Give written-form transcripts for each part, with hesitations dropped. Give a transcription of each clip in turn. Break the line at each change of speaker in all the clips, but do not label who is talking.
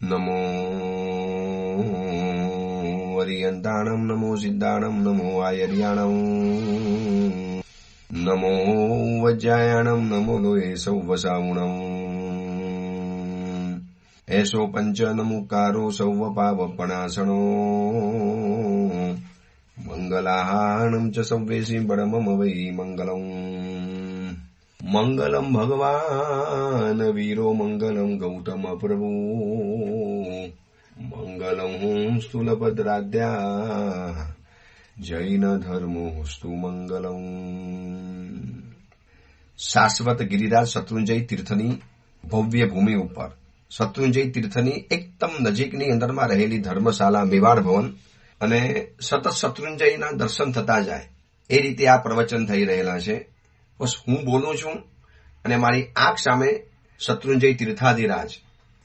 नमो वरियन्ताणं नमो सिद्धाणं नमो आयर्याणं नमो वज्रायाणं नमो लोये सौवसावुणम् एषो पंच नमुकारो सौव पावपणासनो मंगलाहानं च सव्वेसी बडमम वै मंगलम् मंगलम भगवान वीरो मंगलम गौतम प्रभु मंगलम स्थूलभद्राद्या जैन धर्मोस्तु मंगलम। શાશ્વત ગિરિરાજ શત્રુંજય તીર્થની ભવ્ય ભૂમિ ઉપર શત્રુંજય તીર્થની એકદમ નજીકની અંદરમાં રહેલી ધર્મશાળા મેવાડ ભવન અને સતત શત્રુંજયના દર્શન થતા જાય એ રીતે આ પ્રવચન થઈ રહેલા છે. બસ હું બોલું છું અને મારી આંખ સામે શત્રુંજય તીર્થાધિરાજ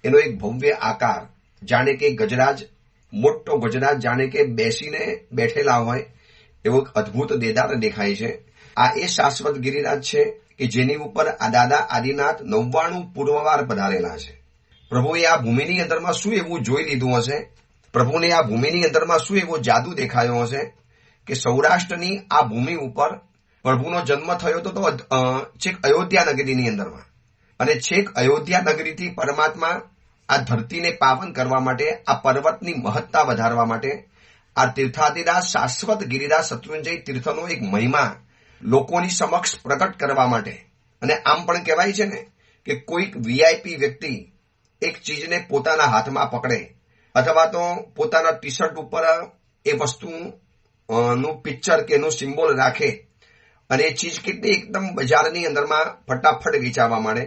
એનો એક ભવ્ય આકાર જાણે કે ગજરાજ, મોટો ગજરાજ જાણે કે બેસીને બેઠેલા હોય એવો અદભુત દેદાર દેખાય છે. આ એ શાશ્વત ગિરિરાજ છે કે જેની ઉપર આ દાદા આદિનાથ 99 પૂર્વવાર પધારેલા છે. પ્રભુએ આ ભૂમિની અંદરમાં શું એવું જોઈ લીધું હશે, પ્રભુને આ ભૂમિની અંદરમાં શું એવો જાદુ દેખાયો હશે કે સૌરાષ્ટ્રની આ ભૂમિ ઉપર પ્રભુનો જન્મ થયો તો છેક અયોધ્યા નગરીની અંદરમાં, અને છેક અયોધ્યા નગરીથી પરમાત્મા આ ધરતીને પાવન કરવા માટે, આ પર્વતની મહત્તા વધારવા માટે આ તીર્થાધિરાજ શાશ્વત ગિરિરાજ શત્રુંજય તીર્થનો એક મહિમા લોકોની સમક્ષ પ્રકટ કરવા માટે. અને આમ પણ કહેવાય છે ને કે કોઈક વીઆઈપી વ્યક્તિ એક ચીજને પોતાના હાથમાં પકડે અથવા તો પોતાના ટી શર્ટ ઉપર એ વસ્તુનું પિક્ચર કે એનું સિમ્બોલ રાખે અને એ ચીજ કેટલી એકદમ બજારની અંદરમાં ફટાફટ વેચાવા માંડે.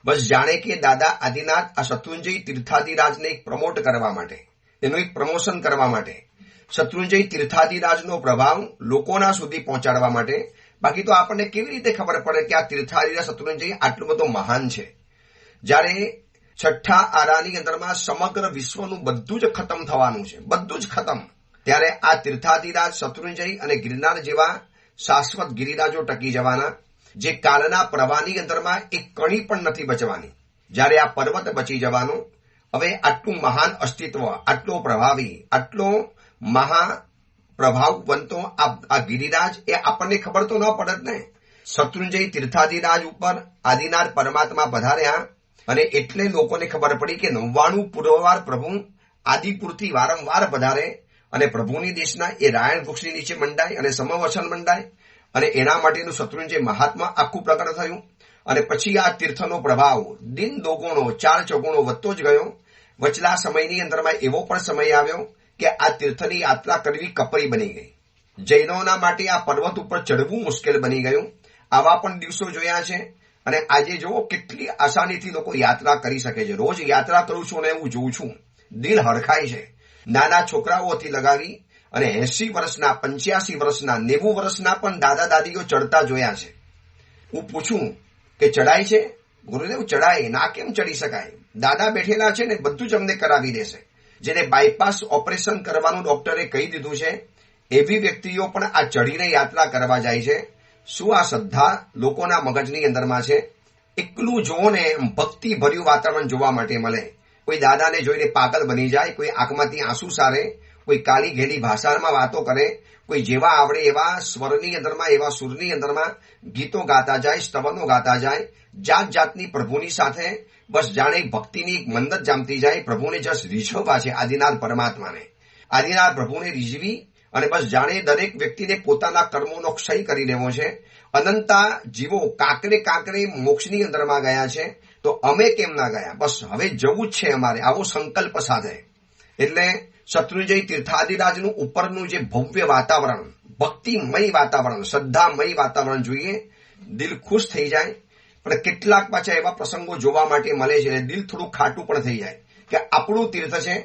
બસ જાણે કે દાદા આદિનાથ આ શત્રુંજય તીર્થાધિરાજને એક પ્રમોટ કરવા માટે, એનું એક પ્રમોશન કરવા માટે, શત્રુંજય તીર્થાધિરાજનો પ્રભાવ લોકોના સુધી પહોંચાડવા માટે. બાકી તો આપણને કેવી રીતે ખબર પડે કે આ તીર્થાધિરાજ શત્રુંજય આટલું બધું મહાન છે? જ્યારે છઠ્ઠા આરાની અંદરમાં સમગ્ર વિશ્વનું બધું જ ખતમ થવાનું છે, બધું જ ખતમ, ત્યારે આ તીર્થાધિરાજ શત્રુંજય અને ગિરનાર જેવા શાશ્વત ગિરિરાજો ટકી જવાના, જે કાળના પ્રવાહની અંદરમાં એક કણી પણ નથી બચવાની. જ્યારે આ પર્વત બચી જવાનો, હવે આટલું મહાન અસ્તિત્વ, આટલો પ્રભાવી, આટલો મહાપ્રભાવવંતો આ ગિરિરાજ એ આપણને ખબર તો ન પડત ને. શત્રુંજય તીર્થાધિરાજ ઉપર આદિનાથ પરમાત્મા પધાર્યા અને એટલે લોકોને ખબર પડી કે 99 પૂર્વવાર પ્રભુ આદિપુરથી વારંવાર પધારે અને પ્રભુની દેશના એ રાયણ વૃક્ષની નીચે મંડાય અને સમવચન મંડાય, અને એના માટેનું શત્રુંજય મહાત્મા આખું પ્રકટ થયું. અને પછી આ તીર્થનો પ્રભાવ દિન દોગુણો, 4 ચોગુણો વધતો જ ગયો. વચલા સમયની અંદરમાં એવો પણ સમય આવ્યો કે આ તીર્થની યાત્રા કરવી કપરી બની ગઈ. જૈનોના માટે આ પર્વત ઉપર ચડવું મુશ્કેલ બની ગયું. આવા પણ દિવસો જોયા છે. અને આજે જુઓ કેટલી આસાનીથી લોકો યાત્રા કરી શકે છે. રોજ યાત્રા કરું છું અને હું જોઉં છું, દિલ હરખાય છે. નાના છોકરાઓથી લગાવી અને 80 વર્ષના, 85 વર્ષના, 90 વર્ષના પણ દાદા દાદીઓ ચડતા જોયા છે. હું પૂછું કે ચડાય છે? ગુરુદેવ ચડાય, ના કેમ ચડી શકાય? દાદા બેઠેલા છે ને, બધું જ અમને કરાવી દેશે. જેને બાયપાસ ઓપરેશન કરવાનું ડોક્ટરે કહી દીધું છે એવી વ્યક્તિઓ પણ આ ચડીને યાત્રા કરવા જાય છે. શું આ શ્રદ્ધા લોકોના મગજની અંદરમાં છે? એકલું જોવો ને ભક્તિ ભર્યું વાતાવરણ જોવા માટે મળે. કોઈ દાદાને જોઈને પાગલ બની જાય, કોઈ આંખમાંથી આંસુ સારે, કોઈ કાલી ઘેલી ભાષામાં વાતો કરે, કોઈ જેવા આવડે એવા સ્વરની અંદરમાં, એવા સુરની અંદરમાં ગીતો ગાતા જાય, સ્તવનો ગાતા જાય, જાત જાતની પ્રભુની સાથે બસ જાણે ભક્તિની એક મંદત જામતી જાય. પ્રભુને જસ રીઝવવા છે, આદિનાથ પરમાત્માને, આદિનાથ પ્રભુને રીઝવી અને બસ જાણે દરેક વ્યક્તિને પોતાના કર્મોનો ક્ષય કરી દેવો છે. અનંતા જીવો કાંકરે કાંકરે મોક્ષની અંદરમાં ગયા છે, તો અમે કેમ ના ગયા? બસ હવે જવું જ છે અમારે, આવો સંકલ્પ સાથે. એટલે શત્રુંજય તીર્થાધિરાજનું ઉપરનું જે ભવ્ય વાતાવરણ, ભક્તિમય વાતાવરણ, શ્રદ્ધામય વાતાવરણ જોઈએ, દિલ ખુશ થઈ જાય. પણ કેટલાક પાછા એવા પ્રસંગો જોવા માટે મળે છે દિલ થોડું ખાટું પણ થઈ જાય કે આપણું તીર્થ છે,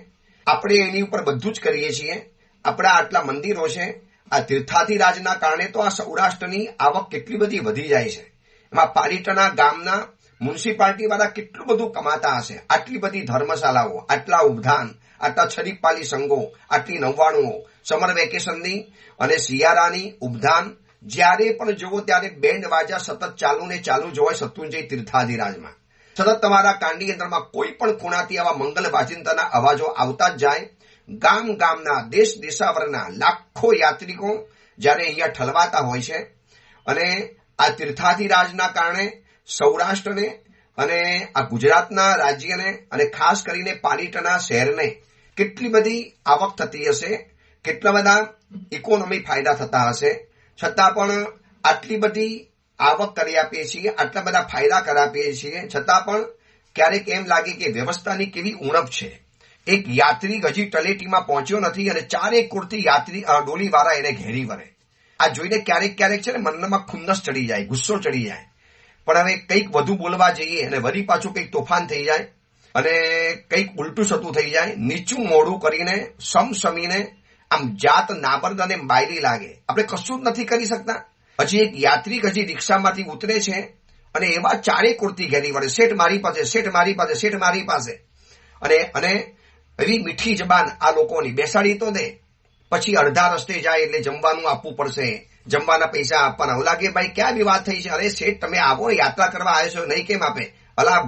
આપણે એની ઉપર બધું જ કરીએ છીએ, આપણા આટલા મંદિરો છે. આ તીર્થાધિરાજના કારણે તો આ સૌરાષ્ટ્રની આવક કેટલી બધી વધી જાય છે. એમાં પાલીતાણા ગામના મ્યુનિસિપાલિટી વાળા કેટલું બધું કમાતા હશે. આટલી બધી ધર્મશાળાઓ, આટલા ઉદ્યાન, આટલા છરીપાલી સંઘો, આટલી 99 સમર વેકેશનની અને શિયાળાની ઉદ્યાન, જ્યારે પણ જોવો ત્યારે બેન્ડ વાજા સતત ચાલુ ને ચાલુ જ હોય શત્રુંજય તીર્થાધિરાજમાં. સતત તમારા કાનની અંદરમાં કોઈ પણ ખૂણાથી આવા મંગલ વાજિંત્રના અવાજો આવતા જ જાય. ગામ ગામના દેશ દેશાવરના લાખો યાત્રિકો જ્યારે અહીંયા ઠલવાતા હોય છે અને આ તીર્થાધિરાજના કારણે સૌરાષ્ટ્રને અને આ ગુજરાતના રાજ્યને અને ખાસ કરીને પાલીતાણા શહેરને કેટલી બધી આવક થતી હશે, કેટલા બધા ઇકોનોમી ફાયદા થતા હશે. છતાં પણ આટલી બધી આવક કરી આપીએ છીએ, આટલા બધા ફાયદા કરી આપીએ છીએ, છતાં પણ ક્યારેક એમ લાગે કે વ્યવસ્થાની કેવી ઉણપ છે. એક યાત્રિક હજી તળેટીમાં પહોંચ્યો નથી અને 4 કોરથી યાત્રી ડોલીવાળા એને ઘેરી વળે. આ જોઈને ક્યારેક ક્યારેક છે ને મનમાં ખુન્નસ ચડી જાય, ગુસ્સો ચડી જાય. પણ હવે કંઈક વધુ બોલવા જઈએ અને વળી પાછું કંઈક તોફાન થઈ જાય અને કંઈક ઉલટું સતું થઈ જાય. નીચું મોડું કરીને સમસમીને આમ જાત નાબર્દ અને બાયલી લાગે. આપણે કશું જ નથી કરી શકતા. હજી એક યાત્રિક હજી રિક્ષામાંથી ઉતરે છે અને એવા 4 કોરથી ઘેરી વળે, શેઠ મારી પાસે, શેઠ મારી પાસે, શેઠ મારી પાસે. અને એવી મીઠી જબાન આ લોકોની બેસાડી તો દે, પછી અડધા રસ્તે જાય એટલે જમવાનું આપવું પડશે, જમવાના પૈસા આપવાના. ઓલા કે ભાઈ ક્યાં બી વાત થઈ છે? અરે શેઠ તમે આવો, યાત્રા કરવા આવ્યો છો, નહીં કેમ આપે? અલા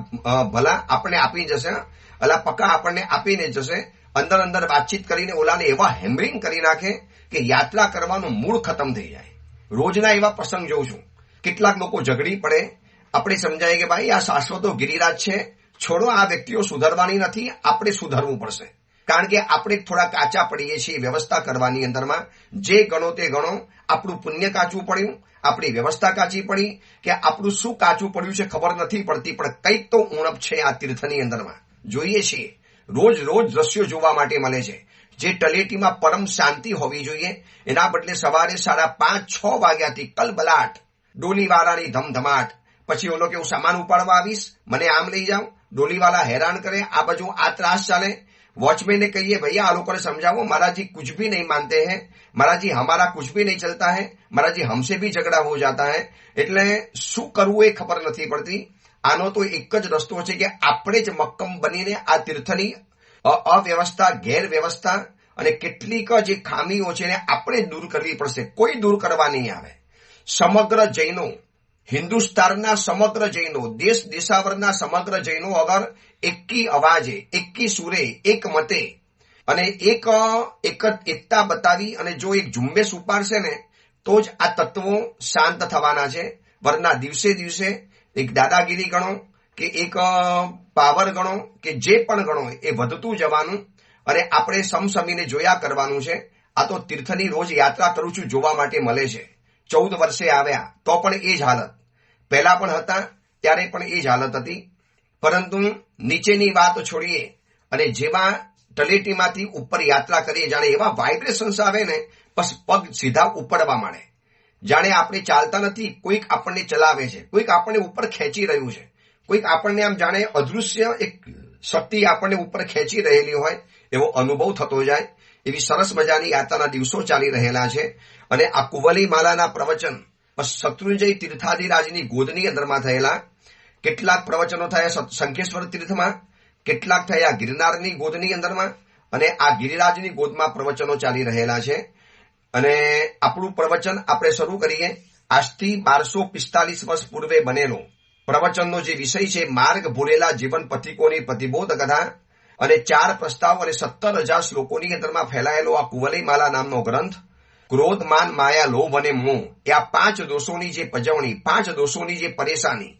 ભલા આપણને આપી જશે, અલા પક્કા આપણને આપીને જશે. અંદર અંદર વાતચીત કરીને ઓલાને એવા હેમરિંગ કરી નાખે કે યાત્રા કરવાનું મૂળ ખતમ થઈ જાય. રોજના એવા પ્રસંગ જોઉં છું. કેટલાક લોકો ઝઘડી પડે, આપણે સમજાય કે ભાઈ આ શાશ્વતો ગિરિરાજ છે, છોડો, આ વ્યક્તિઓ સુધરવાની નથી, આપણે સુધરવું પડશે. કારણ કે આપણે થોડા કાચા પડીએ છીએ વ્યવસ્થા કરવાની અંદરમાં. જે ગણો તે ગણો, આપણું પુણ્ય કાચું પડ્યું, આપણી વ્યવસ્થા કાચી પડી, કે આપણું શું કાચું પડ્યું છે ખબર નથી પડતી. પણ કંઈક તો ઉણપ છે આ તીર્થની અંદરમાં. જોઈએ છીએ રોજ રોજ દ્રશ્યો જોવા માટે મળે છે. જે તળેટીમાં પરમ શાંતિ હોવી જોઈએ એના બદલે સવારે 5:30-6 વાગ્યાથી કલબલાટ, ડોલીવાળાની ધમધમાટ. પછી ઓલો કે હું સામાન ઉપાડવા આવીશ, મને આમ લઈ જાઓ. ડોલીવાળા હેરાન કરે, આ બાજુ આ ત્રાસ ચાલે. वॉचमैन ने कहिए भैया आ लोगों ने समझाओ, महाराज जी कुछ भी नहीं मानते हैं, महाराज जी हमारा कुछ भी नहीं चलता है, महाराज जी हमसे भी झगड़ा हो जाता है. એટલે શું કરવું એ ખબર નથી પડતી. આનો તો એક જ રસ્તો છે કે આપણે જ મક્કમ બનીને આ તીર્થની અવ્યવસ્થા, ગેરવ્યવસ્થા અને કેટલીક જે ખામીઓ છે એને આપણે દૂર કરવી પડશે. કોઈ દૂર કરવા નહીં આવે. સમગ્ર જૈનો, હિન્દુસ્તાનના સમગ્ર જૈનો, દેશ દેશાવરના સમગ્ર જૈનો અગર એકી અવાજે, એકી સુરે, એક મતે અને એકતા બતાવી અને જો એક ઝુંબેશ ઉપાડશે ને તો જ આ તત્વો શાંત થવાના છે. વરના દિવસે દિવસે એક દાદાગીરી ગણો કે એક પાવર ગણો કે જે પણ ગણો એ વધતું જવાનું અને આપણે સમસમીને જોયા કરવાનું છે. આ તો તીર્થની રોજ યાત્રા કરું છું જોવા માટે મળે છે. 14 વર્ષે આવ્યા તો પણ એ જ હાલત, પહેલા પણ હતા ત્યારે પણ એ જ હાલત હતી. પરંતુ નીચેની વાત છોડીએ અને જેવા તળેટીમાંથી ઉપર યાત્રા કરીએ, જાણે એવા વાઇબ્રેશન્સ આવે ને બસ પગ સીધા ઉપડવા માંડે. જાણે આપણે ચાલતા નથી, કોઈક આપણને ચલાવે છે, કોઈક આપણને ઉપર ખેંચી રહ્યું છે, કોઈક આપણને આમ જાણે અદૃશ્ય એક શક્તિ આપણને ઉપર ખેંચી રહેલી હોય એવો અનુભવ થતો જાય. એવી સરસ મજાની યાત્રાના દિવસો ચાલી રહેલા છે. અને આ કુવલી માલાના પ્રવચન શત્રુંજય તીર્થાધિરાજની ગોદની અંદરમાં થયેલા. કેટલાક પ્રવચનો થયા શંખેશ્વર તીર્થમાં, કેટલાક થયા ગિરનારની ગોદની અંદરમાં, અને આ ગિરિરાજની ગોદમાં પ્રવચનો ચાલી રહેલા છે. અને આપણું પ્રવચન આપણે શરૂ કરીએ. આજથી 1245 વર્ષ પૂર્વે બનેલો પ્રવચનનો જે વિષય છે માર્ગ ભૂલેલા જીવન પથિકોની પ્રતિબોધ કથા, અને 4 પ્રસ્તાવ અને 17,000 શ્લોકોની અંદરમાં ફેલાયેલો આ કુવલી માલા નામનો ગ્રંથ. ક્રોધ, માન, માયા, લોભ અને મોહ એ આ 5 દોષોની જે પજવણી, 5 દોષોની જે પરેશાની,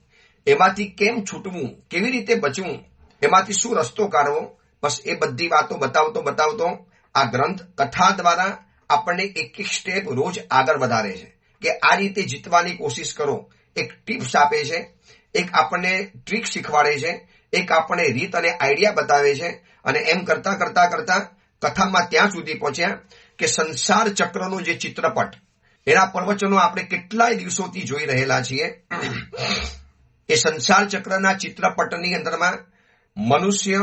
એમાંથી કેમ છૂટવું, કેવી રીતે બચવું, એમાંથી શું રસ્તો કાઢવો, બસ એ બધી વાતો બતાવતો આ ગ્રંથ કથા દ્વારા આપણને એક સ્ટેપ રોજ આગળ વધારે છે કે આ રીતે જીતવાની કોશિશ કરો. એક ટિપ્સ આપે છે, એક આપણને ટ્રીક શીખવાડે છે, એક આપણને રીત અને આઈડિયા બતાવે છે. અને એમ કરતા કથામાં ત્યાં સુધી પહોંચ્યા કે સંસાર ચક્રનો જે ચિત્રપટ, એના પ્રવચનો આપણે કેટલાય દિવસોથી જોઈ રહેલા છીએ. એ સંસાર ચક્રના ચિત્રપટની અંદરમાં મનુષ્ય,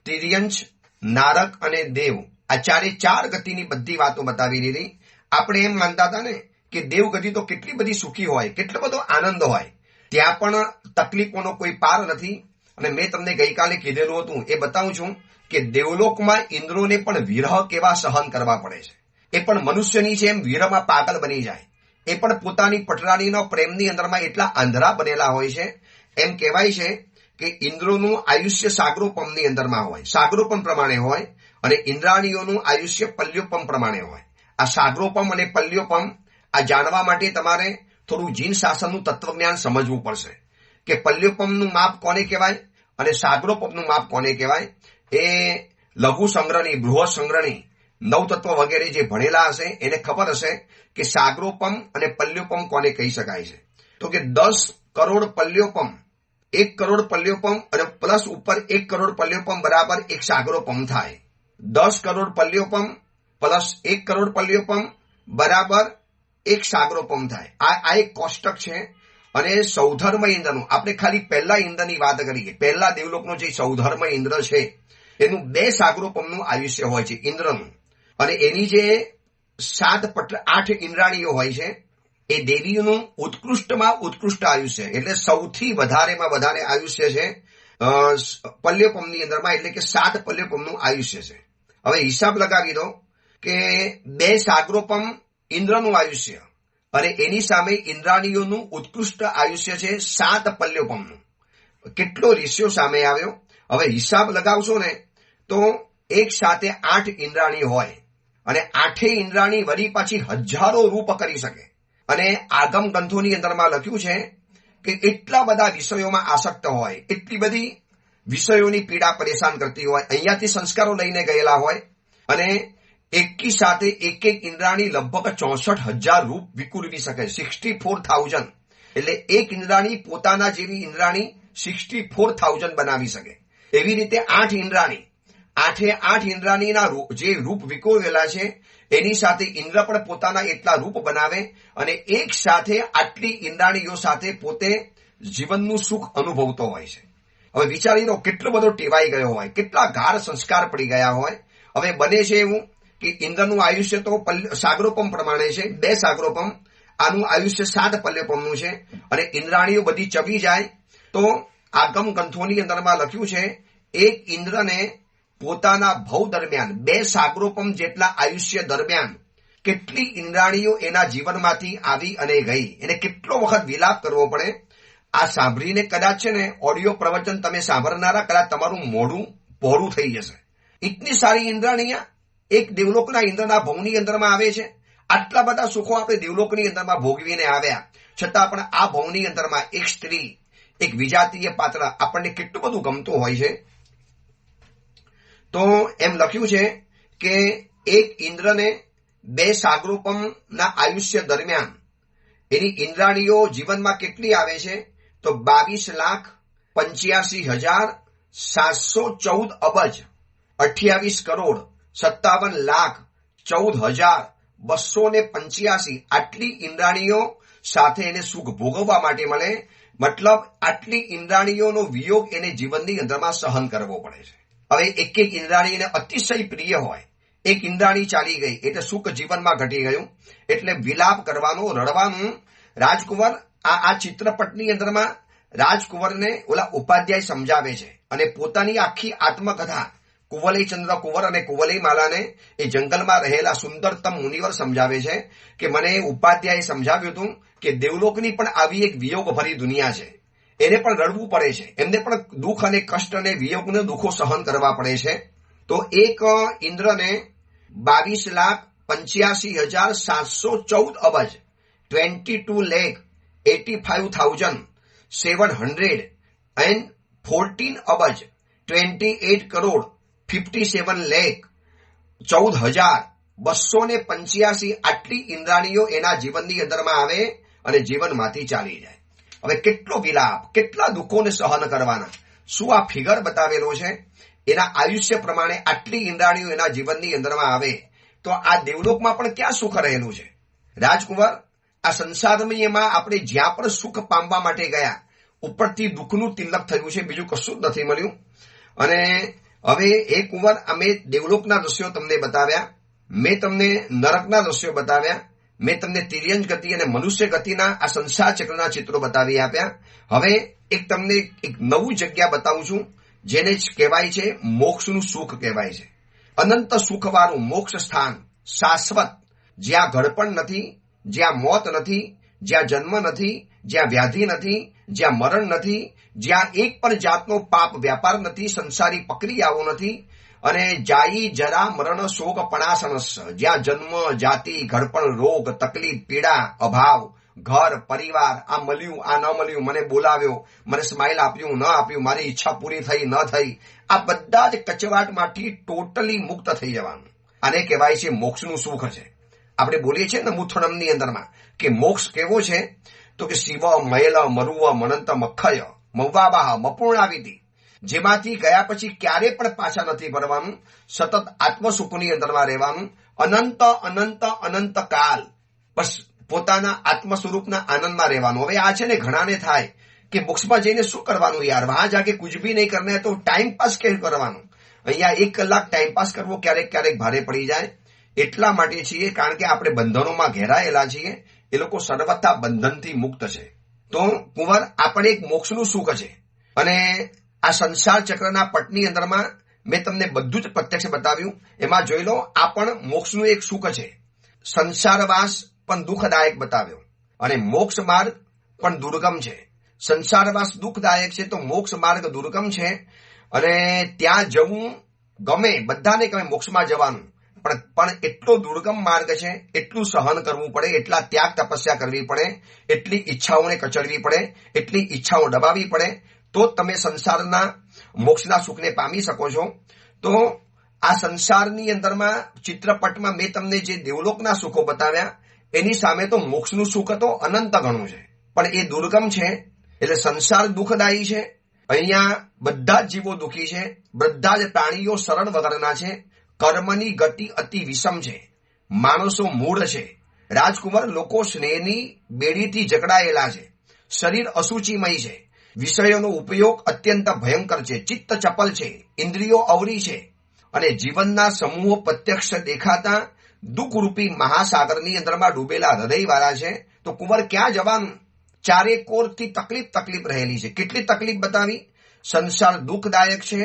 તિર્યંશ, નારક અને દેવ, આ 4 ગતિની બધી વાતો બતાવી દીધી. આપણે એમ માનતા હતા ને કે દેવ ગતિ તો કેટલી બધી સુખી હોય, કેટલો બધો આનંદ હોય, ત્યાં પણ તકલીફોનો કોઈ પાર નથી. અને મેં તમને ગઈકાલે કીધેલું હતું એ બતાવું છું કે દેવલોકમાં ઇન્દ્રોને પણ વિરહ કેવા સહન કરવા પડે છે. એ પણ મનુષ્યની જેમ વિરહમાં પાગલ બની જાય. એ પણ પોતાની પટરાણીનો પ્રેમની અંદરમાં એટલા આંધળા બનેલા હોય છે. એમ કહેવાય છે કે ઇન્દ્રોનું આયુષ્ય સાગરોપમની અંદરમાં હોય, સાગરોપમ પ્રમાણે હોય, અને ઇન્દ્રાણીઓનું આયુષ્ય પલ્યોપમ પ્રમાણે હોય. આ સાગરોપમ અને પલ્યોપમ આ જાણવા માટે તમારે થોડું જીન શાસનનું તત્વજ્ઞાન સમજવું પડશે કે પલ્યોપમનું માપ કોને કહેવાય અને સાગરોપમનું માપ કોને કહેવાય. એ લઘુ સંગ્રહની, બૃહદ સંગ્રહની, નવતત્વ વગેરે જે ભણેલા હશે એને ખબર હશે કે સાગરોપમ અને પલ્યોપમ કોને કહી શકાય છે. તો કે 10 કરોડ પલ્યોપમ, 1 કરોડ પલ્યોપમ અને પ્લસ ઉપર 1 કરોડ પલ્યોપમ બરાબર એક સાગરોપમ થાય. 10 કરોડ પલ્યોપમ પ્લસ 1 કરોડ પલ્યોપમ બરાબર એક સાગરોપમ થાય. આ એક કોષ્ટક છે. અને સૌધર્મ ઇન્દ્રનું આપણે ખાલી પહેલા ઇન્દ્રની વાત કરીએ. પહેલા દેવલોકનો જે સૌધર્મ ઇન્દ્ર છે એનું 2 સાગરોપમનું આયુષ્ય હોય છે ઇન્દ્રનું. અને એની જે 8 ઇન્દ્રાણીઓ હોય છે એ દેવીઓનું ઉત્કૃષ્ટમાં ઉત્કૃષ્ટ આયુષ્ય, એટલે સૌથી વધારેમાં વધારે આયુષ્ય છે પલ્યોપમની અંદરમાં, એટલે કે 7 પલ્યોપમનું આયુષ્ય છે. હવે હિસાબ લગાવી દો કે 2 સાગરોપમ ઇન્દ્રનું આયુષ્ય અને એની સામે ઇન્દ્રાણીઓનું ઉત્કૃષ્ટ આયુષ્ય છે 7 પલ્યોપમનું. કેટલો રેશિયો સામે આવ્યો? હવે હિસાબ લગાવશો ને તો એક સાથે 8 ઇન્દ્રાણી હોય અને 8 ઇન્દ્રાણી વળી પાછી હજારો રૂપ કરી શકે. અને આગમ ગ્રંથોની અંદરમાં લખ્યું છે કે એટલા બધા વિષયોમાં આસક્ત હોય, એટલી બધી વિષયોની પીડા પરેશાન કરતી હોય, અહીંયાથી સંસ્કારો લઈને ગયેલા હોય અને એકી સાથે એક ઇન્દ્રાણી લગભગ 64,000 રૂપ વિકુરવી શકે. 64,000 એટલે એક ઇન્દ્રાણી પોતાના જેવી ઇન્દ્રાણી 64,000 બનાવી શકે. એવી રીતે 8 ઇન્દ્રાણી, 8 ઇન્દ્રાણીના જે રૂપ વિકોરેલા છે એની સાથે ઇન્દ્ર પણ પોતાના એટલા રૂપ બનાવે અને એક સાથે આટલી ઇન્દ્રાણીઓ સાથે પોતે જીવનનું સુખ અનુભવતો હોય છે. હવે વિચારી લો કેટલો બધો ટેવાઈ ગયો હોય, કેટલા ગાઢ સંસ્કાર પડી ગયા હોય. હવે બને છે એવું કે ઇન્દ્રનું આયુષ્ય તો સાગરોપમ પ્રમાણે છે, 2 સાગરોપમ, આનું આયુષ્ય 7 પલ્યોપમનું છે. અને ઇન્દ્રાણીઓ બધી ચવી જાય તો આગમ ગ્રંથોની અંદરમાં લખ્યું છે એક ઇન્દ્રને પોતાના ભવ દરમિયાન 2 સાગરોપમ જેટલા આયુષ્ય દરમિયાન કેટલી ઇન્દ્રાણીઓ એના જીવનમાંથી આવી અને ગઈ, એને કેટલો વખત વિલાપ કરવો પડે. આ સાંભળીને કદાચ છે ને ઓડિયો પ્રવચન તમે સાંભળનારા કદાચ તમારું મોઢું પહોળું થઈ જશે. એટલી સારી ઇન્દ્રાણીયા એક દેવલોકના ઇન્દ્રના ભવની અંદરમાં આવે છે. આટલા બધા સુખો આપણે દેવલોકની અંદરમાં ભોગવીને આવ્યા છતાં પણ આ ભવની અંદરમાં એક સ્ત્રી, એક વિજાતીય પાત્ર આપણને કેટલું બધું ગમતું હોય છે. તો એમ લખ્યું છે કે એક ઇન્દ્રને 2 સાગરોપમના આયુષ્ય દરમિયાન એની ઇન્દ્રાણીઓ જીવનમાં કેટલી આવે છે તો 22,85,714 અબજ 28 કરોડ 57,14,285 આટલી ઇન્દ્રાણીઓ સાથે એને સુખ ભોગવવા માટે મળે. મતલબ આટલી ઇન્દ્રાણીઓનો વિયોગ એને જીવનની અંદરમાં સહન કરવો પડે છે. હવે એક ઇન્દ્રાણી એને અતિશય પ્રિય હોય, એક ઇન્દ્રાણી ચાલી ગઈ એટલે સુખ જીવનમાં ઘટી ગયું, એટલે વિલાપ કરવાનો, રડવાનું. રાજકુંવર આ ચિત્રપટની અંદરમાં રાજકુંવરને ઓલા ઉપાધ્યાય સમજાવે છે અને પોતાની આખી આત્મકથા કુવલય ચંદ્ર કુંવર અને કુવલય માલાને એ જંગલમાં રહેલા સુંદરતમ મુનિવર સમજાવે છે કે મને ઉપાધ્યાય સમજાવ્યું હતું કે દેવલોકની પણ આવી એક વિયોગ ભરી દુનિયા છે, એને પણ રડવું પડે છે, એમને પણ દુઃખ અને કષ્ટ અને વિયોગને દુઃખો સહન કરવા પડે છે. તો એક ઇન્દ્રને 22,85,714 અબજ 22,85,714 અબજ 28 કરોડ 57 લાખ 14,285 આટલી ઇન્દ્રાણીઓ એના જીવનની અંદરમાં આવે અને જીવનમાંથી ચાલી જાય. હવે કેટલો વિલાપ, કેટલા દુઃખોને સહન કરવાના. શું આ ફિગર બતાવેલો છે? એના આયુષ્ય પ્રમાણે આટલી ઇન્દ્રાણીઓ એના જીવનની અંદરમાં આવે તો આ દેવલોકમાં પણ ક્યાં સુખ રહેલું છે? રાજકુંવર, આ સંસારમયમાં આપણે જ્યાં પણ સુખ પામવા માટે ગયા ઉપરથી દુઃખનું તિલક થયું છે, બીજું કશું જ નથી મળ્યું. અને હવે એ કુંવર, અમે દેવલોકના દ્રશ્યો તમને બતાવ્યા, મેં તમને નરકના દ્રશ્યો બતાવ્યા, મેં તમને તિર્યંજ ગતિ અને મનુષ્ય ગતિના આ સંસાર ચક્રના ચિત્રો બતાવી આપ્યા. હવે એક તમને એક નવું જગ્યા બતાવું છું જેને જ કહેવાય છે મોક્ષનું સુખ કહેવાય છે. અનંત સુખવાળું મોક્ષ સ્થાન, શાશ્વત, જ્યાં ઘડપણ નથી, જ્યાં મોત નથી, જ્યાં જન્મ નથી, જ્યાં વ્યાધિ નથી, જ્યાં મરણ નથી, જ્યાં એક પણ જાતનો પાપ વ્યાપાર નથી, સંસારી પ્રક્રિયાઓ નથી, અને જાઈ જરા મરણ શોક પણાસણસ, જ્યાં જન્મ, જાતિ, ઘડપણ, રોગ, તકલીફ, પીડા, અભાવ, ઘર, પરિવાર, આ મળ્યું, આ ન મળ્યું, મને બોલાવ્યો, મને સ્માઇલ આપ્યું, ન આપ્યું, મારી ઈચ્છા પૂરી થઈ, ન થઈ, આ બધા જ કચવાટમાંથી ટોટલી મુક્ત થઈ જવાનું. આને કહેવાય છે મોક્ષનું સુખ છે. આપણે બોલીએ છીએ ને મુથણમની અંદરમાં કે મોક્ષ કેવો છે, તો કે શિવ મયલ મરુવ મનંત મખય મવાબાહ મપૂર્ણાવિધિ, જેમાંથી ગયા પછી ક્યારે પણ પાછા નથી ભરવાનું, સતત આત્મસુખની અંદરમાં રહેવાનું, અનંત અનંત અનંત કાલ બસ પોતાના આત્મ સ્વરૂપના આનંદમાં રહેવાનું. હવે આ છે ને ઘણાને થાય કે મોક્ષમાં જઈને શું કરવાનું યાર, વહાં જાકે કુછ ભી નહીં કરને તો ટાઈમ પાસ કેમ કરવાનું. અહીંયા 1 કલાક ટાઈમ પાસ કરવો ક્યારેક ક્યારેક ભારે પડી જાય. એટલા માટે છીએ કારણ કે આપણે બંધનોમાં ઘેરાયેલા છીએ, એ લોકો સર્વથા બંધનથી મુક્ત છે. તો કુંવર આપણે એક મોક્ષનું સુખ છે. અને આ સંસાર ચક્રના પટની અંદરમાં મેં તમને બધું જ પ્રત્યક્ષ બતાવ્યું. એમાં જોઈ લો, આ પણ મોક્ષનું એક સુખ છે. સંસારવાસ પણ દુઃખદાયક બતાવ્યો, અને મોક્ષ માર્ગ પણ દુર્ગમ છે. સંસારવાસ દુઃખદાયક છે તો મોક્ષ માર્ગ દુર્ગમ છે, અને ત્યાં જવું ગમે, બધાને ગમે મોક્ષમાં જવાનું, પણ એટલો દુર્ગમ માર્ગ છે, એટલું સહન કરવું પડે, એટલા ત્યાગ તપસ્યા કરવી પડે, એટલી ઈચ્છાઓને કચડવી પડે, એટલી ઈચ્છાઓ દબાવવી પડે, તો તમે સંસારના મોક્ષના સુખને પામી શકો છો. તો આ સંસારની અંદરમાં ચિત્રપટમાં મેં તમને જે દેવલોકના સુખો બતાવ્યા, એની સામે તો મોક્ષનું સુખ તો અનંત ગણું છે, પણ એ દુર્ગમ છે. એટલે સંસાર દુઃખદાયી છે, અહીંયા બધા જ જીવો દુઃખી છે, બધા જ પ્રાણીઓ શરણ વગરના છે, કર્મની ગતિ અતિ વિષમ છે, માણસો મૂળ છે. રાજકુમાર, લોકો સ્નેહની બેડીથી જકડાયેલા છે, શરીર અસુચિમય છે, વિષયોનો ઉપયોગ અત્યંત ભયંકર છે, ચિત્ત ચપલ છે, ઇન્દ્રિયો અવરી છે, અને જીવનના સમૂહો પ્રત્યક્ષ દેખાતા દુઃખરૂપી મહાસાગરની અંદરમાં ડૂબેલા હૃદયવાળા છે. તો કુંવર ક્યાં જવાનું? ચારે કોરથી તકલીફ રહેલી છે. કેટલી તકલીફ બતાવી? સંસાર દુઃખદાયક છે,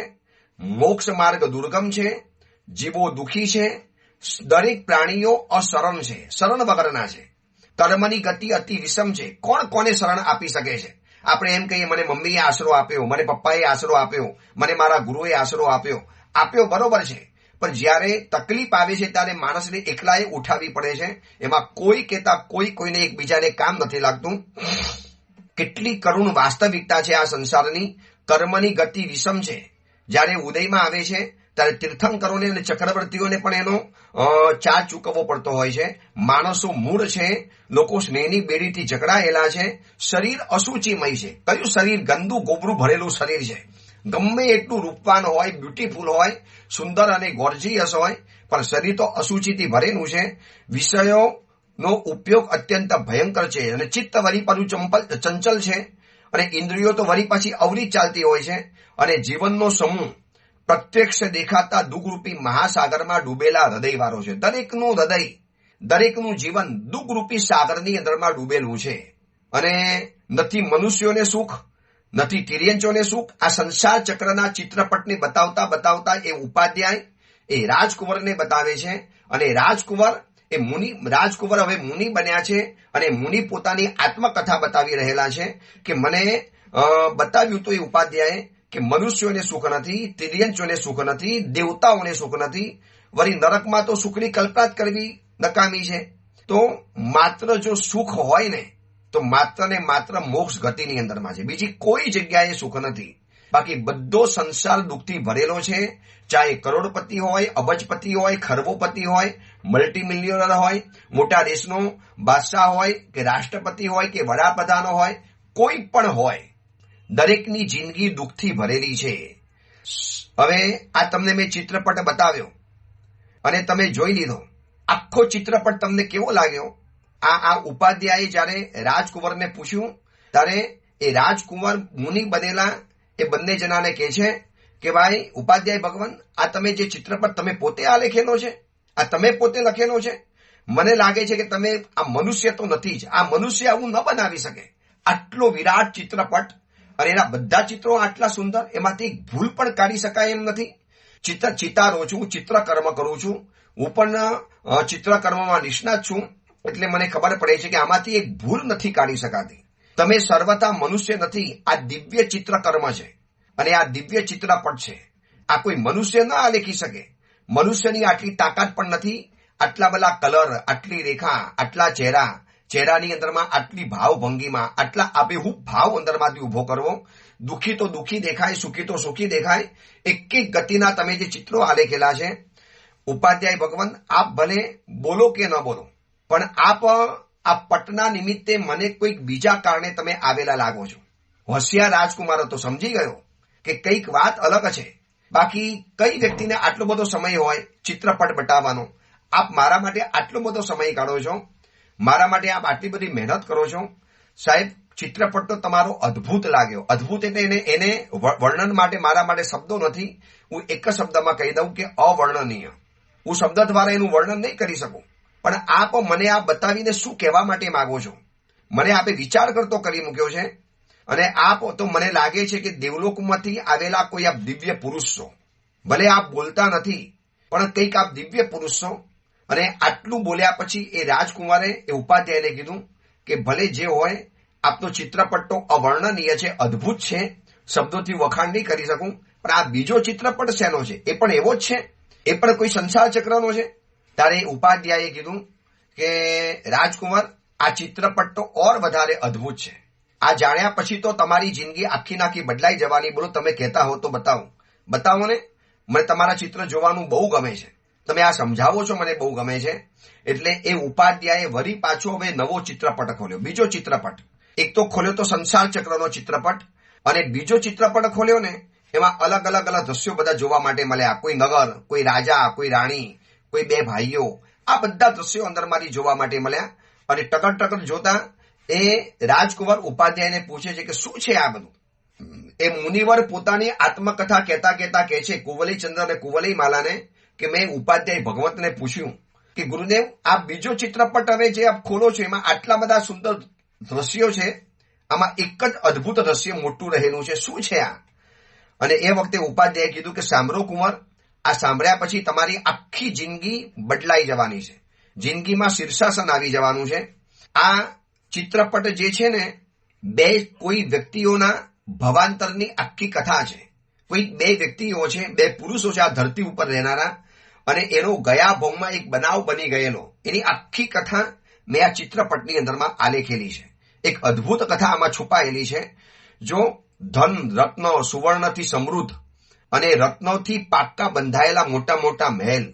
મોક્ષ માર્ગ દુર્ગમ છે, જીવો દુઃખી છે, દરેક પ્રાણીઓ અશરણ છે, શરણ વગરના છે, કર્મની ગતિ અતિ વિષમ છે. કોણ કોને શરણ આપી શકે છે? આપણે એમ કહીએ, મને મમ્મીએ આશરો આપ્યો, મને પપ્પાએ આશરો આપ્યો, મને મારા ગુરુએ આશરો આપ્યો બરોબર છે, પણ જ્યારે તકલીફ આવે છે ત્યારે માણસને એકલાએ ઉઠાવી પડે છે. એમાં કોઈ કહેતા કોઈને એકબીજાને કામ નથી લાગતું. કેટલી કરુણ વાસ્તવિકતા છે આ સંસારની. કર્મની ગતિ વિષમ છે. જ્યારે ઉદયમાં આવે છે ત્યારે તીર્થંકરોને અને ચક્રવર્તીઓને પણ એનો ચાર્જ ચૂકવવો પડતો હોય છે. માણસો મૂળ છે, લોકો સ્નેહની બેડીથી જકડાયેલા છે, શરીર અસુચિમય છે. કયું શરીર? ગંદુ ગોબરું ભરેલું શરીર છે. ગમે એટલું રૂપવાન હોય, બ્યુટીફુલ હોય, સુંદર અને ગોર્જિયસ હોય, પણ શરીર તો અસુચિથી ભરેલું છે. વિષયોનો ઉપયોગ અત્યંત ભયંકર છે, અને ચિત્ત વરી પાછું ચંચલ છે, અને ઇન્દ્રિયો તો વરી પાછી અવરી ચાલતી હોય છે, અને જીવનનો સમૂહ પ્રત્યક્ષ દેખાતા દુઃખરૂપી મહાસાગરમાં ડૂબેલા હૃદયવાળો છે. દરેકનું હૃદય, દરેકનું જીવન દુઃખરૂપી સાગરની અંદરમાં ડૂબેલું છે, અને નથી મનુષ્યોને સુખ, નથી તિર્યંચોને સુખ. આ સંસાર ચક્રના ચિત્રપટને બતાવતા એ ઉપાધ્યાય એ રાજકુંવરને બતાવે છે, અને રાજકુંવર હવે મુનિ બન્યા છે, અને મુનિ પોતાની આત્મકથા બતાવી રહેલા છે કે મને બતાવ્યું તો એ ઉપાધ્યાય કે મનુષ્યોને સુખ નથી, તિર્યંચોને સુખ નથી, દેવતાઓને સુખ નથી, વળી નરકમાં તો સુખની કલ્પના જ કરવી નકામી છે. તો માત્ર જો સુખ હોય ને તો માત્ર ને માત્ર મોક્ષ ગતિની અંદરમાં છે, બીજી કોઈ જગ્યાએ સુખ નથી. બાકી બધો સંસાર દુઃખથી ભરેલો છે. ચાહે કરોડપતિ હોય, અબજપતિ હોય, ખરબોપતિ હોય, મલ્ટીમિલિયનર હોય, મોટા દેશનો બાદશાહ હોય કે રાષ્ટ્રપતિ હોય કે વડાપ્રધાન હોય, કોઈ પણ હોય, દરેકની જિંદગી દુઃખથી ભરેલી છે. હવે આ તમને મેં ચિત્રપટ બતાવ્યો અને તમે જોઈ લીધો. આખો ચિત્રપટ તમને કેવો લાગ્યો? આ ઉપાધ્યાયે જયારે રાજકુંવરને પૂછ્યું ત્યારે એ રાજકુંવર મુનિ બનેલા એ બંને જણાને કહે છે કે ભાઈ ઉપાધ્યાય ભગવાન, આ તમે જે ચિત્રપટ તમે પોતે આ લખેલો છે, આ તમે પોતે લખેલો છે? મને લાગે છે કે તમે આ મનુષ્ય તો નથી જ, આ મનુષ્ય આવું ન બનાવી શકે. આટલો વિરાટ ચિત્રપટ, અને એના બધા ચિત્રો આટલા સુંદર, એમાંથી એક ભૂલ પણ કાઢી શકાય એમ નથી. ચિતારો છું, ચિત્રકર્મ કરું છું, હું પણ ચિત્રકર્મમાં નિષ્ણાત છું, એટલે મને ખબર પડે છે કે આમાંથી એક ભૂલ નથી કાઢી શકાતી. તમે સર્વથા મનુષ્ય નથી, આ દિવ્ય ચિત્રકર્મ છે અને આ દિવ્ય ચિત્રપટ છે. આ કોઈ મનુષ્ય ના આલેખી શકે. મનુષ્યની આટલી તાકાત પણ નથી. આટલા બધા કલર, આટલી રેખા, આટલા ચહેરાની અંદરમાં આટલી ભાવભંગીમાં, આટલા આબેહૂબ ભાવ અંદરમાંથી ઉભો કરવો. દુઃખી તો દુઃખી દેખાય, સુખી તો સુખી દેખાય. એક એક ગતિના તમે જે ચિત્રો આલેખેલા છે. ઉપાધ્યાય ભગવાન, આપ ભલે બોલો કે ન બોલો, પણ આપ આ પટના નિમિત્તે મને કોઈક બીજા કારણે તમે આવેલા લાગો છો. હોશિયાર રાજકુમાર તો સમજી ગયો કે કંઈક વાત અલગ છે. બાકી કઈ વ્યક્તિને આટલો બધો સમય હોય ચિત્રપટ બતાવવાનો? આપ મારા માટે આટલો બધો સમય કાઢો છો, મારા માટે આપ આટલી બધી મહેનત કરો છો. સાહેબ, ચિત્રપટ તો તમારો અદ્ભુત લાગ્યો. અદ્ભુત એટલે એને વર્ણન માટે મારા માટે શબ્દો નથી. હું એક જ શબ્દમાં કહી દઉં કે અવર્ણનીય. હું શબ્દ દ્વારા એનું વર્ણન નહીં કરી શકું. પણ આપ મને આ બતાવીને શું કહેવા માટે માંગો છો? મને આપે વિચાર કરતો કરી મૂક્યો છે. અને આપ તો મને લાગે છે કે દેવલોકમાંથી આવેલા કોઈ આપ દિવ્ય પુરુષ છો. ભલે આપ બોલતા નથી, પણ કંઈક આપ દિવ્ય પુરુષ છો. અને આટલું બોલ્યા પછી એ રાજકુમારે એ ઉપાધ્યાયને કીધું કે ભલે જે હોય, આપનો ચિત્રપટ તો અવર્ણનીય છે, અદ્ભુત છે, શબ્દોથી વખાણ નહીં કરી શકું. પણ આ બીજો ચિત્રપટ શેનો છે? એ પણ એવો જ છે? એ પણ કોઈ સંસાર ચક્રનો છે? ત્યારે ઉપાધ્યાયે કીધું કે રાજકુમાર, આ ચિત્રપટ તો ઓર વધારે અદ્ભુત છે. આ જાણ્યા પછી તો તમારી જિંદગી આખી નાખી બદલાઈ જવાની. બોલો, તમે કહેતા હો તો બતાવો ને. મને તમારા ચિત્ર જોવાનું બહુ ગમે છે. તમે આ સમજાવો છો, મને બહુ ગમે છે. એટલે એ ઉપાધ્યાયે વળી પાછો હવે નવો ચિત્રપટ ખોલ્યો, બીજો ચિત્રપટ. એક તો ખોલ્યો તો સંસાર ચક્રનો ચિત્રપટ, અને બીજો ચિત્રપટ ખોલ્યો ને એમાં અલગ અલગ દ્રશ્યો બધા જોવા માટે મળ્યા. કોઈ નગર, કોઈ રાજા, કોઈ રાણી, કોઈ બે ભાઈઓ, આ બધા દ્રશ્યો અંદરમાંથી જોવા માટે મળ્યા. અને ટકર જોતા એ રાજકુમાર ઉપાધ્યાયને પૂછે છે કે શું છે આ બધું? એ મુનિવર પોતાની આત્મકથા કહેતા કહે છે કુવલીચંદ્ર અને કુવલી માલાને કે મેં ઉપાધ્યાય ભગવંતને પૂછ્યું કે ગુરુદેવ, આ બીજો ચિત્રપટ હવે જે આપ ખોલો છો એમાં આટલા બધા સુંદર દ્રશ્યો છે, આમાં એક જ અદ્ભુત દ્રશ્ય મોટું રહેલું છે, શું છે આ? અને એ વખતે ઉપાધ્યાયે કીધું કે સાંભળો કુંવર, આ સાંભળ્યા પછી તમારી આખી જિંદગી બદલાઈ જવાની છે. જિંદગીમાં શીર્ષાસન આવી જવાનું છે. આ ચિત્રપટ જે છે ને, બે કોઈ વ્યક્તિઓના ભવાંતરની આખી કથા છે. કોઈ બે વ્યક્તિઓ છે, બે પુરુષો છે આ ધરતી ઉપર રહેનારા, અને એનો ગયા ભોગમાં એક બનાવ બની ગયેલો, એની આખી કથા મેં આ ચિત્રપટની અંદરમાં આલેખેલી છે. એક અદ્ભુત કથા આમાં છુપાયેલી છે. જો ધન, રત્ન, સુવર્ણથી સમૃદ્ધ અને રત્નોથી પાક્કા બંધાયેલા મોટા મોટા મહેલ,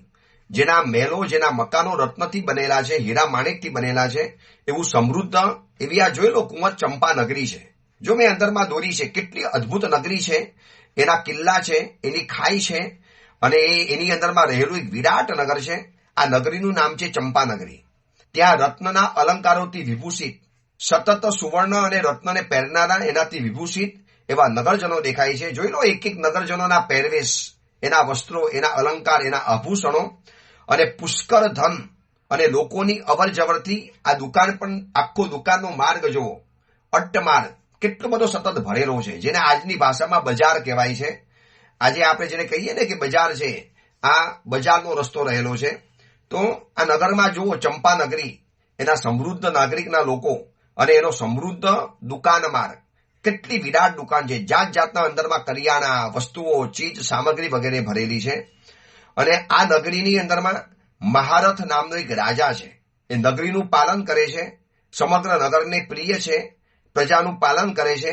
જેના મહેલો, જેના મકાનો રત્નથી બનેલા છે, હીરા માણેકથી બનેલા છે, એવું સમૃદ્ધ એવી આ જોઈ લો કુંવર ચંપા નગરી છે. જો મેં અંદરમાં દોરી છે, કેટલી અદ્ભુત નગરી છે. એના કિલ્લા છે, એની ખાઈ છે, અને એની અંદરમાં રહેલું એક વિરાટ નગર છે. આ નગરીનું નામ છે ચંપા નગરી. ત્યાં રત્નના અલંકારોથી વિભૂષિત, સતત સુવર્ણ અને રત્નને પહેરનારા એનાથી વિભૂષિત એવા નગરજનો દેખાય છે. જોઈ લો એક એક નગરજનોના પહેરવેશ, એના વસ્ત્રો, એના અલંકાર, એના આભૂષણો, અને પુષ્કળ ધન અને લોકોની અવર જવરથી આ દુકાન પણ, આખો દુકાનનો માર્ગ જુઓ, અટ્ટમાર્ગ કેટલો બધો સતત ભરેલો છે, જેને આજની ભાષામાં બજાર કહેવાય છે. આજે આપણે જેને કહીએ ને કે બજાર છે, આ બજારનો રસ્તો રહેલો છે. તો આ નગરમાં જુઓ ચંપા નગરી, એના સમૃદ્ધ નાગરિકના લોકો અને એનો સમૃદ્ધ દુકાન માર્ગ, કેટલી વિરાટ દુકાન છે. જાત જાતના અંદરમાં કરિયાણા, વસ્તુઓ, ચીજ સામગ્રી વગેરે ભરેલી છે. અને આ નગરીની અંદરમાં મહારથ નામનો એક રાજા છે. એ નગરીનું પાલન કરે છે, સમગ્ર નગરને પ્રિય છે, પ્રજાનું પાલન કરે છે.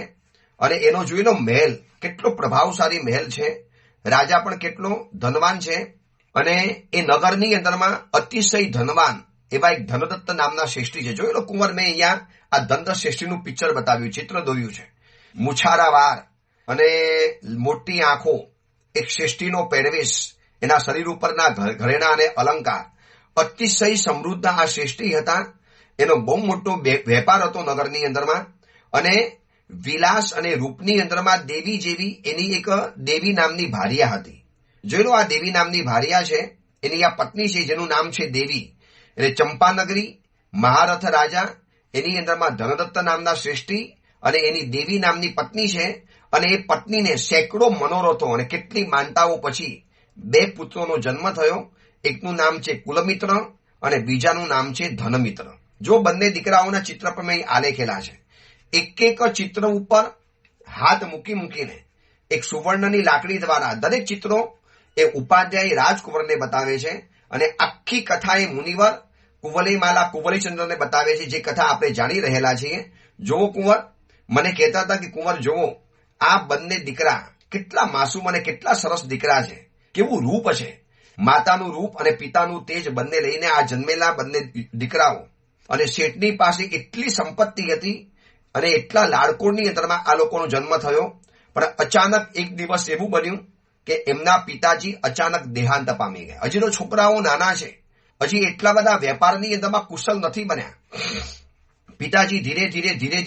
અને એનો જોઈ લો મહેલ, કેટલો પ્રભાવશાળી મહેલ છે. રાજા પણ કેટલો ધનવાન છે. અને એ નગરની અંદરમાં અતિશય ધનવાન એવા એક ધનદત્ત નામના શ્રેષ્ઠી છે. જોઈ લો કુંવર, મેં અહીંયા આ ધનદત્ત શ્રેષ્ઠીનું પિક્ચર બતાવ્યું, ચિત્ર દોર્યું છે. મુછારા વાર અને મોટી આંખો, એક શ્રેષ્ઠીનો પહેરવેશ, એના શરીર ઉપરના ઘરેણા અને અલંકાર, અતિશય સમૃદ્ધ આ શ્રેષ્ઠી હતા. એનો બહુ મોટો વેપાર હતો નગરની અંદરમાં. અને વિલાસ અને રૂપની અંદરમાં દેવી જેવી એની એક દેવી નામની ભાર્યા હતી. જોઈ લો આ દેવી નામની ભાર્યા છે, એની આ પત્ની છે જેનું નામ છે દેવી. એટલે ચંપાનગરી, મહારથ રાજા, એની અંદરમાં ધનદત્ત નામના શ્રેષ્ઠી અને એની દેવી નામની પત્ની છે. અને એ પત્નીને સેંકડો મનોરથો અને કેટલી માનતાઓ પછી બે પુત્રોનો જન્મ થયો. એકનું નામ છે કુલમિત્ર અને બીજાનું નામ છે ધનમિત્ર. જો બંને દીકરાઓના ચિત્ર પણ મેં આલેખેલા છે. એક ચિત્ર ઉપર હાથ મૂકીને એક સુવર્ણની લાકડી દ્વારા દરેક ચિત્રો એ ઉપાધ્યાય રાજકુંવરને બતાવે છે અને આખી કથા એ મુનિવર કુવલીમાલા કુવલીચંદ્રને બતાવે છે, જે કથા આપણે જાણી રહેલા છીએ. જોવો કુંવર, મને કહેતા હતા કે કુંવર જોવો, આ બંને દીકરા કેટલા માસૂમ અને કેટલા સરસ દીકરા છે, કેવું રૂપ છે, માતાનું રૂપ અને પિતાનું તેજ બંને લઈને આ જન્મેલા બંને દીકરાઓ. અને શેઠની પાસે એટલી સંપત્તિ હતી અને એટલા લાડકોડની અંદરમાં આ લોકોનો જન્મ થયો. પણ અચાનક એક દિવસ એવું બન્યું કે એમના પિતાજી અચાનક દેહાંત પામી ગયા. હજી તો છોકરાઓ નાના છે, હજી એટલા બધા વેપારની અંદરમાં કુશળ નથી બન્યા. પિતાજી ધીરે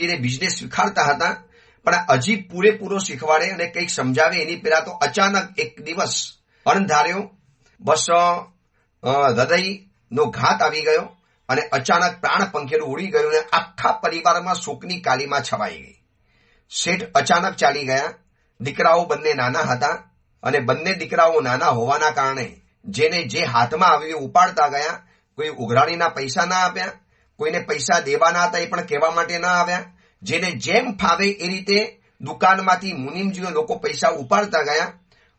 ધીરે બિઝનેસ શીખવાડતા હતા, પણ હજી પૂરેપૂરો શીખવાડે અને કંઈક સમજાવે એની પહેલા તો અચાનક એક દિવસ અણધાર્યો બસ હૃદયનો ઘાત આવી ગયો અને અચાનક પ્રાણ પંખેલું ઉડી ગયું અને આખા પરિવારમાં શોકની કાલીમાં છવાઈ ગઈ. શેઠ અચાનક ચાલી ગયા. દીકરાઓ બંને નાના હતા અને બંને દીકરાઓ નાના હોવાના કારણે જેને જે હાથમાં આવ્યું ઉપાડતા ગયા. કોઈ ઉઘરાણીના પૈસા ના આપ્યા, કોઈને પૈસા દેવાના હતા એ પણ કહેવા માટે ના આવ્યા. જેને જેમ ફાવે એ રીતે દુકાનમાંથી મુનિમજીઓ લોકો પૈસા ઉપાડતા ગયા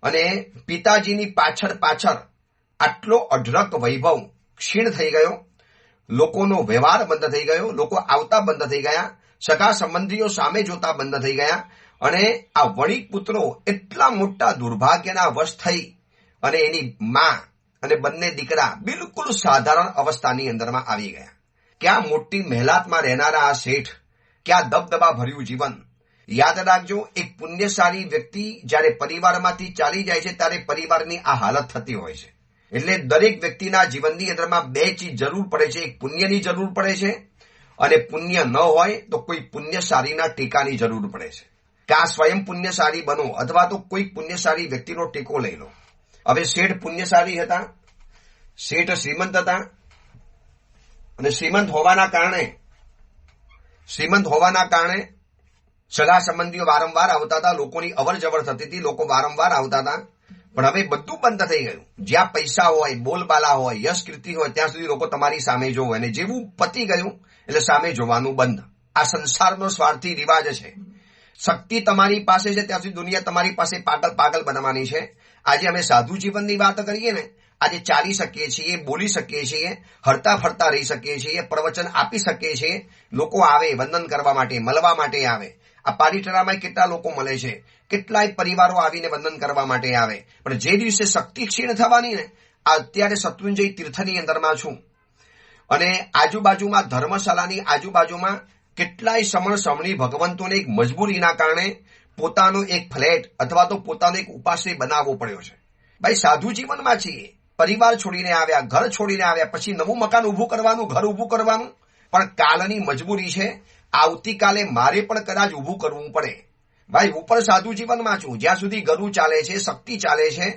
અને પિતાજીની પાછળ આટલો અઢળક વૈભવ ક્ષીણ થઈ ગયો. લોકોનો વ્યવહાર બંધ થઈ ગયો, લોકો આવતા બંધ થઈ ગયા, સગા સંબંધીઓ સામે જોતા બંધ થઈ ગયા અને આ વણિક પુત્રો એટલા મોટા દુર્ભાગ્યના વશ થઈ અને એની માં અને બંને દીકરા બિલકુલ સાધારણ અવસ્થાની અંદરમાં આવી ગયા. ક્યાં મોટી મહેલાતમાં રહેનારા આ શેઠ, ક્યાં દબદબા ભર્યું જીવન. યાદ રાખજો, એક પુણ્યશાળી વ્યક્તિ જ્યારે પરિવારમાંથી ચાલી જાય છે ત્યારે પરિવારની આ હાલત થતી હોય છે. એટલે દરેક વ્યક્તિના જીવનની અંદરમાં બે ચીજ જરૂર પડે છે. એક પુણ્યની જરૂર પડે છે અને પુણ્ય ન હોય તો કોઈ પુણ્યશાળીના ટેકાની જરૂર પડે છે. કે આ સ્વયં પુણ્યશાળી બનો અથવા તો કોઈ પુણ્યશાળી વ્યક્તિનો ટેકો લઈ લો. હવે શેઠ પુણ્યશાળી હતા, શેઠ શ્રીમંત હતા અને શ્રીમંત હોવાના કારણે સગા સંબંધીઓ વારંવાર આવતા હતા, લોકોની અવર જવર થતી હતી, લોકો વારંવાર આવતા હતા. પણ હવે બધું બંધ થઈ ગયું. જ્યાં પૈસા હોય, બોલબાલા હોય, યશ કીર્તિ હોય ત્યાં સુધી લોકો તમારી સામે જોવે અને જેવું પતી ગયું એટલે સામે જોવાનું બંધ. આ સંસારનો સ્વાર્થી રિવાજ છે. શક્તિ તમારી પાસે છે ત્યાં સુધી દુનિયા તમારી પાસે પાગલ બનવાની છે. આજે અમે સાધુ જીવનની વાત કરીએ ને, આજે ચાલી શકીએ છીએ, બોલી શકીએ છીએ, હરતા ફરતા રહી શકીએ છીએ, પ્રવચન આપી શકીએ છીએ. લોકો આવે વંદન કરવા માટે, મળવા માટે આવે. આ પાલીટણામાં કેટલા લોકો મળે છે, કેટલાય પરિવારો આવીને વંદન કરવા માટે આવે. પણ જે દિવસે શક્તિ ક્ષીણ થવાની ને, આ અત્યારે શત્રુંજય તીર્થની અંદરમાં છું અને આજુબાજુમાં ધર્મશાળાની આજુબાજુમાં કેટલાય સમણી ભગવંતોને એક મજબૂરીના કારણે પોતાનો એક ફ્લેટ અથવા તો પોતાનો એક ઉપાશ્રય બનાવવો પડ્યો છે. ભાઈ સાધુ જીવનમાં છીએ, પરિવાર છોડીને આવ્યા, ઘર છોડીને આવ્યા, પછી નવું મકાન ઊભું કરવાનું, ઘર ઊભું કરવાનું, પણ કાલની મજબૂરી છે. આવતીકાલે મારે પણ કદાચ ઊભું કરવું પડે. ભાઈ હું પણ સાધુ જીવનમાં છું. જ્યાં સુધી ગરુ ચાલે છે, શક્તિ ચાલે છે,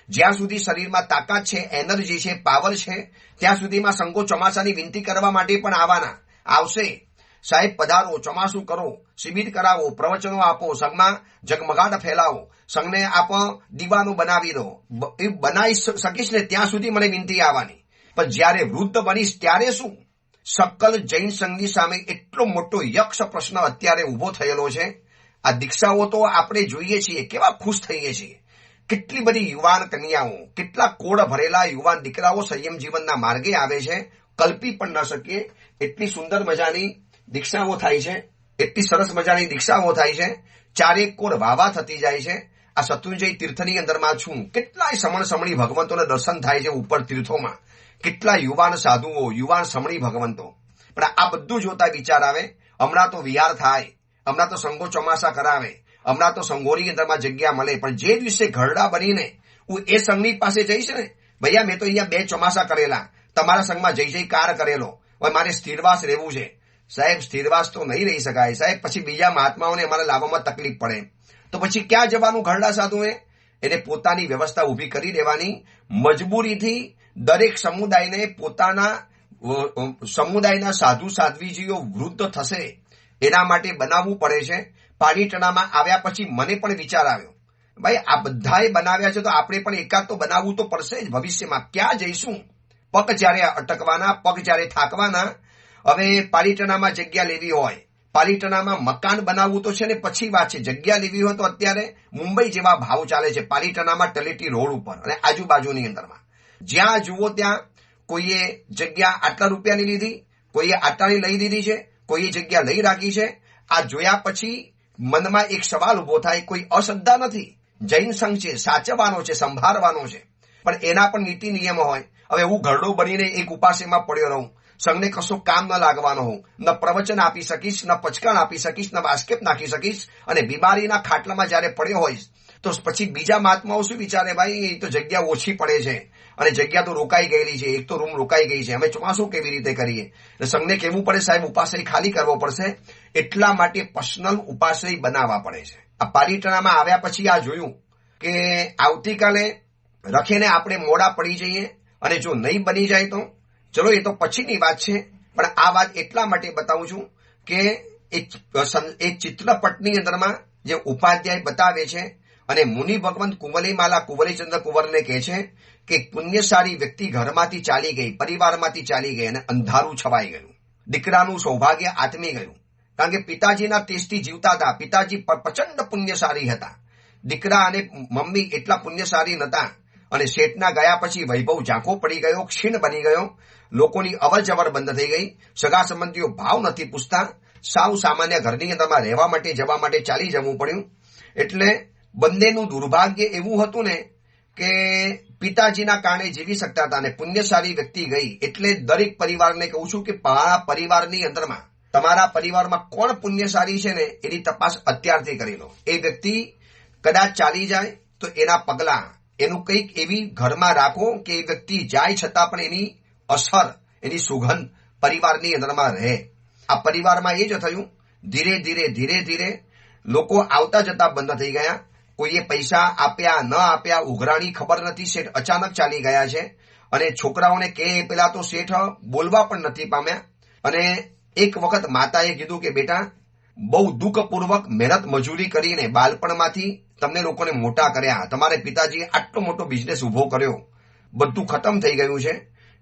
જ્યાં સુધી શરીરમાં તાકાત છે, એનર્જી છે, પાવર છે, ત્યાં સુધીમાં સંઘો ચોમાસાની વિનંતી કરવા માટે પણ આવશે. સાહેબ પધારો, ચોમાસું કરો, શિબિર કરાવો, પ્રવચનો આપો, સંઘમાં જગમગાટ ફેલાવો, સંઘને આપ દીવાનો બનાવી દો. એ બનાવી શકીશ ને ત્યાં સુધી મને વિનંતી આવવાની. પણ જ્યારે વૃદ્ધ બનીશ ત્યારે શું? સકલ જૈન સંઘની સામે એટલો મોટો યક્ષ પ્રશ્ન અત્યારે ઉભો થયેલો છે. આ દીક્ષાઓ તો આપણે જોઈએ છીએ, કેવા ખુશ થઈએ છીએ. કેટલી બધી યુવાન કન્યાઓ, કેટલા કોડ ભરેલા યુવાન દીકરાઓ સંયમ જીવનના માર્ગે આવે છે. કલ્પી પણ ન શકીએ એટલી સુંદર મજાની દીક્ષાઓ થાય છે, એટલી સરસ મજાની દીક્ષાઓ થાય છે. ચારેક કોર વાવા થતી જાય છે. આ શત્રુંજય તીર્થની અંદરમાં છું. કેટલાય સમણી ભગવંતોને દર્શન થાય છે ઉપર તીર્થોમાં. કેટલા યુવાન સાધુઓ, યુવાન સમણી ભગવંતો. પણ આ બધું જોતા વિચાર આવે, હમણાં તો વિહાર થાય, હમણાં તો સંઘો ચોમાસા કરાવે, હમણાં તો સંઘોની અંદરમાં જગ્યા મળે. પણ જે દિવસે ઘરડા બનીને હું એ સંઘની પાસે જઈશ ને, ભૈયા મેં તો અહીંયા 2 ચોમાસા કરેલા, તમારા સંઘમાં જયકાર કરેલો, હવે મારે સ્થિરવાસ રહેવું છે. સાહેબ સ્થિરવાસ તો નહીં રહી શકાય સાહેબ, પછી બીજા મહાત્માઓને અમારે લાવવામાં તકલીફ પડે. તો પછી ક્યાં જવાનું ઘરડા સાધુએ? એને પોતાની વ્યવસ્થા ઊભી કરી દેવાની. મજબૂરીથી દરેક સમુદાયને પોતાના સમુદાયના સાધુ સાધ્વીજીઓ વૃદ્ધ થશે એના માટે બનાવવું પડે છે. પાલીટણામાં આવ્યા પછી મને પણ વિચાર આવ્યો, ભાઈ આ બધાએ બનાવ્યા છે તો આપણે પણ એકાદ તો બનાવવું તો પડશે જ. ભવિષ્યમાં ક્યાં જઈશું? પગ જ્યારે અટકવાના, પગ જ્યારે થાકવાના. હવે પાલીટણામાં જગ્યા લેવી હોય, પાલિતાણામાં મકાન બનાવવું તો છે ને પછી વાત છે. જગ્યા લેવી હોય તો અત્યારે મુંબઈ જેવા ભાવ ચાલે છે પાલિતાણામાં તલેટી રોડ ઉપર અને આજુબાજુની અંદરમાં. જ્યાં જુઓ ત્યાં કોઈએ જગ્યા આટલા રૂપિયાની લીધી, કોઈએ આટલાની લઈ લીધી છે, કોઈએ જગ્યા લઈ રાખી છે. આ જોયા પછી મનમાં એક સવાલ ઉભો થાય, કોઈ અશ્રદ્ધા નથી, જૈન સંઘ છે, સાચવવાનો છે, સંભાળવાનો છે, પણ એના પણ નીતિ નિયમો હોય. હવે હું ઘરડો બનીને એક ઉપાસેમાં પડ્યો રહું, સંઘને કશું કામ ન લાગવાનો હોઉં, ન પ્રવચન આપી શકીશ, ન પચકાણ આપી શકીશ, ન વાસ્કેપ નાખી શકીશ, અને બીમારીના ખાટલામાં જયારે પડ્યો હોઈશ તો પછી બીજા મહાત્માઓ શું વિચારે, ભાઈ તો જગ્યા ઓછી પડે છે અને જગ્યા તો રોકાઈ ગયેલી છે, એક તો રૂમ રોકાઈ ગઈ છે, અમે ચોમાસું કેવી રીતે કરીએ? સંઘને કહેવું પડે, સાહેબ ઉપાશ્રય ખાલી કરવો પડશે. એટલા માટે પર્સનલ ઉપાશ્રય બનાવવા પડે છે. આ પાલિતાણામાં આવ્યા પછી આ જોયું કે આવતીકાલે રખીને આપણે મોડા પડી જઈએ અને જો નહીં બની જાય તો ચલો એ તો પછીની વાત છે, પણ આ વાત એટલા માટે બતાવું છું કે એક ચિત્રપટની અંદરમાં જે ઉપાધ્યાય બતાવે છે અને મુનિ ભગવંત કુંવલીમાલા કુંવલીચંદ્ર કુંવરને કહે છે કે પુણ્યશાળી વ્યક્તિ ઘરમાંથી ચાલી ગઈ, પરિવારમાંથી ચાલી ગઈ અને અંધારું છવાઈ ગયું, દીકરાનું સૌભાગ્ય આથમી ગયું. કારણ કે પિતાજીના ટેસ્ટથી જીવતા હતા, પિતાજી પ્રચંડ પુણ્યશાળી હતા, દીકરા અને મમ્મી એટલા પુણ્યશાળી નહોતા અને શેઠના ગયા પછી વૈભવ ઝાંખો પડી ગયો, ક્ષીણ બની ગયો, લોકોની અવર જવર બંધ થઈ ગઈ, સગા સંબંધીઓ ભાવ નથી પૂછતા, સાવ સામાન્ય ઘરની અંદરમાં રહેવા માટે જવા માટે ચાલી જવું પડ્યું. એટલે બંનેનું દુર્ભાગ્ય એવું હતું ને કે પિતાજીના કારણે જીવી શકતા હતા અને પુણ્યશાળી વ્યક્તિ ગઈ. એટલે દરેક પરિવારને કહું છું કે પરિવારની અંદરમાં તમારા પરિવારમાં કોણ પુણ્યશાળી છે ને એની તપાસ અત્યારથી કરી લો. એ વ્યક્તિ કદાચ ચાલી જાય તો એના પગલા, એનું કંઈક એવી ઘરમાં રાખો કે એ વ્યક્તિ જાય છતાં પણ એની અસર, એની સુગંધ પરિવારની અંદરમાં રહે. આ પરિવારમાં એ જ થયું. ધીરે ધીરે ધીરે ધીરે લોકો આવતા જતા બંધ થઈ ગયા. કોઈએ પૈસા આપ્યા ન આપ્યા ઉઘરાણી ખબર નથી, શેઠ અચાનક ચાલી ગયા છે અને છોકરાઓને કે પેલા તો શેઠ બોલવા પણ નથી પામ્યા. અને એક વખત માતાએ કીધું કે બેટા, બહુ દુઃખપૂર્વક મહેનત મજૂરી કરીને બાળપણમાંથી તમને લોકોને મોટા કર્યા, તમારે પિતાજીએ આટલો મોટો બિઝનેસ ઉભો કર્યો, બધું ખતમ થઈ ગયું છે,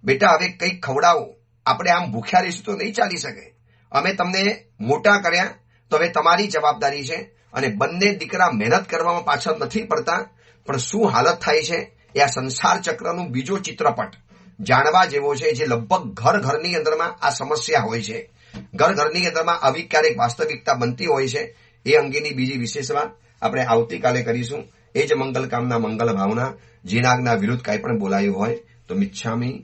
બેટા હવે કંઈક ખવડાવો, આપણે આમ ભૂખ્યા રહીશું તો નહીં ચાલી શકે, અમે તમને મોટા કર્યા તો હવે તમારી જવાબદારી છે. અને બંને દીકરા મહેનત કરવામાં પાછળ નથી પડતા, પણ શું હાલત થાય છે એ આ સંસાર ચક્રનું બીજો ચિત્રપટ જાણવા જેવો છે, જે લગભગ ઘરની અંદરમાં આ સમસ્યા હોય છે, ઘરની અંદરમાં આવી ક્યારેક વાસ્તવિકતા બનતી હોય છે. એ અંગેની બીજી વિશેષ વાત આપણે આવતીકાલે કરીશું. એ જ મંગલ કામના મંગલ ભાવના. જીનાગના વિરુદ્ધ કાંઈ પણ બોલાયું હોય તો મિચ્છામી